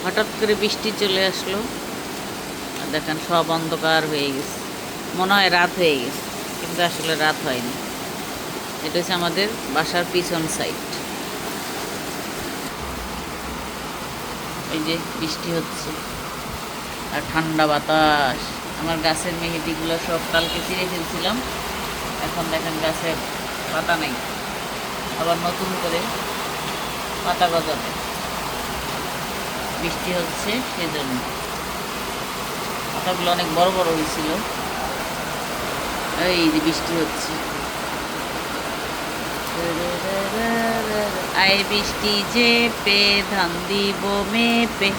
হঠাৎ করে বৃষ্টি চলে আসলো, আর দেখেন সব অন্ধকার হয়ে গেছে, মনে হয় রাত হয়ে গেছে, কিন্তু আসলে রাত হয়নি। এটা হচ্ছে আমাদের বাসার পিছন সাইড। এই যে বৃষ্টি হচ্ছে আর ঠান্ডা বাতাস। আমার গাছের মেহেদিগুলো সব কালকে ছিঁড়ে ফেলছিলাম, এখন দেখেন গাছের পাতা নাই, আবার নতুন করে পাতা গজাবে। বৃষ্টি হচ্ছে সেজন্য পাতাগুলো অনেক বড় বড় হয়েছিল। এই যে বৃষ্টি হচ্ছে, আয় বৃষ্টি চেপে ধান দিব মেপে,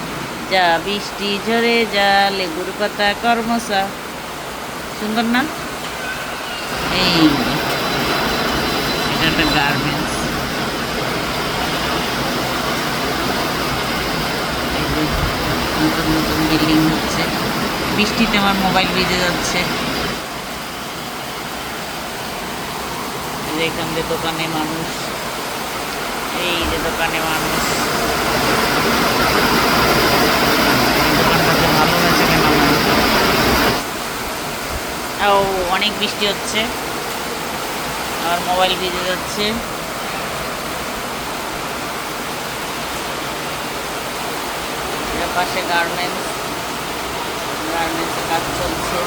যা বৃষ্টি ঝরে যা লেবুর পাতা কর্মসা। সুন্দর না? এই এটা একটা গার্মেন্টস। এই যে নতুন নতুন বিল্ডিং হচ্ছে, বৃষ্টিতে আমার মোবাইল ভিজে যাচ্ছে। এখান দিয়ে দোকানে মানুষ, এই যে দোকানে মানুষ। দোকানটাতে ভালো হয়েছে কেন? ও অনেক বৃষ্টি হচ্ছে, আর মোবাইল ভিজে যাচ্ছে। পাশে গার্মেন্টস, গার্মেন্টসে কাজ চলছে,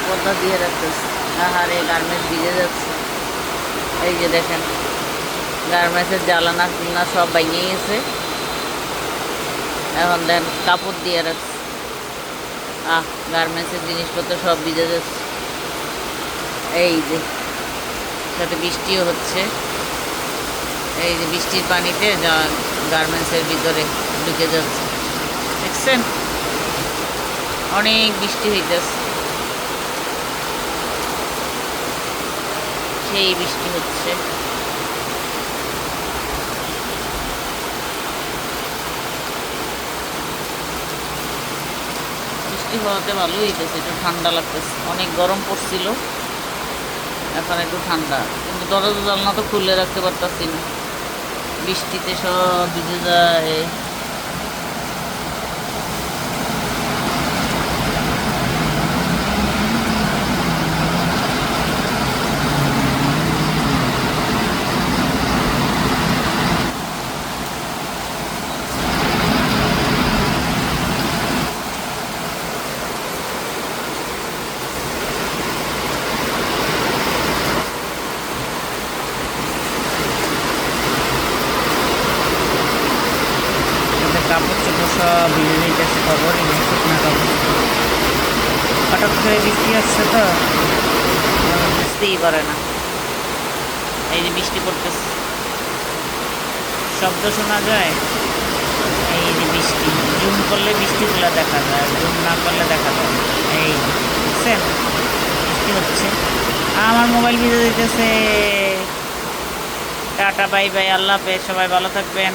পর্দা দিয়ে রাখতেছে। আহারে গার্মেন্টস ভিজে যাচ্ছে। এই যে দেখেন গার্মেন্টসের জ্বালানা খুলনা সব ভেঙে গেছে, এখন দেন কাপড় দিয়ে রাখছে। গার্মেন্টসের জিনিসপত্র সব ভিজে যাচ্ছে। এই যে সাথে বৃষ্টিও হচ্ছে, এই যে বৃষ্টির পানিতে গার্মেন্টসের ভিতরে ঢুকে যাচ্ছে, দেখছেন? অনেক বৃষ্টি হইতেছে, সেই বৃষ্টি হচ্ছে। বৃষ্টি হওয়াতে ভালোই হইতেছে, একটু ঠান্ডা লাগতেছে। অনেক গরম পড়ছিল, এখন একটু ঠান্ডা, কিন্তু দরজা জানলা তো খুলে রাখতে পারতাছি না, বৃষ্টিতে সব ভিজে যায়। কাপড় চোপড় সব ভিজে যেতেছে, খবরই নেই, শুকনো কাপড়। হঠাৎ করে বৃষ্টি আসছে তো বুঝতেই পারে না। এই যে বৃষ্টি পড়তেছে, শব্দ শোনা যায়। এই যে বৃষ্টি, জুম করলে বৃষ্টিগুলো দেখা যায়, জুম না করলে দেখা যায়। এই দেখছেন বৃষ্টি হচ্ছে, আমার মোবাইল ভিজে যেতেছে। টাটা, বাই বাই, আল্লাহ হাফেজ, সবাই ভালো থাকবেন।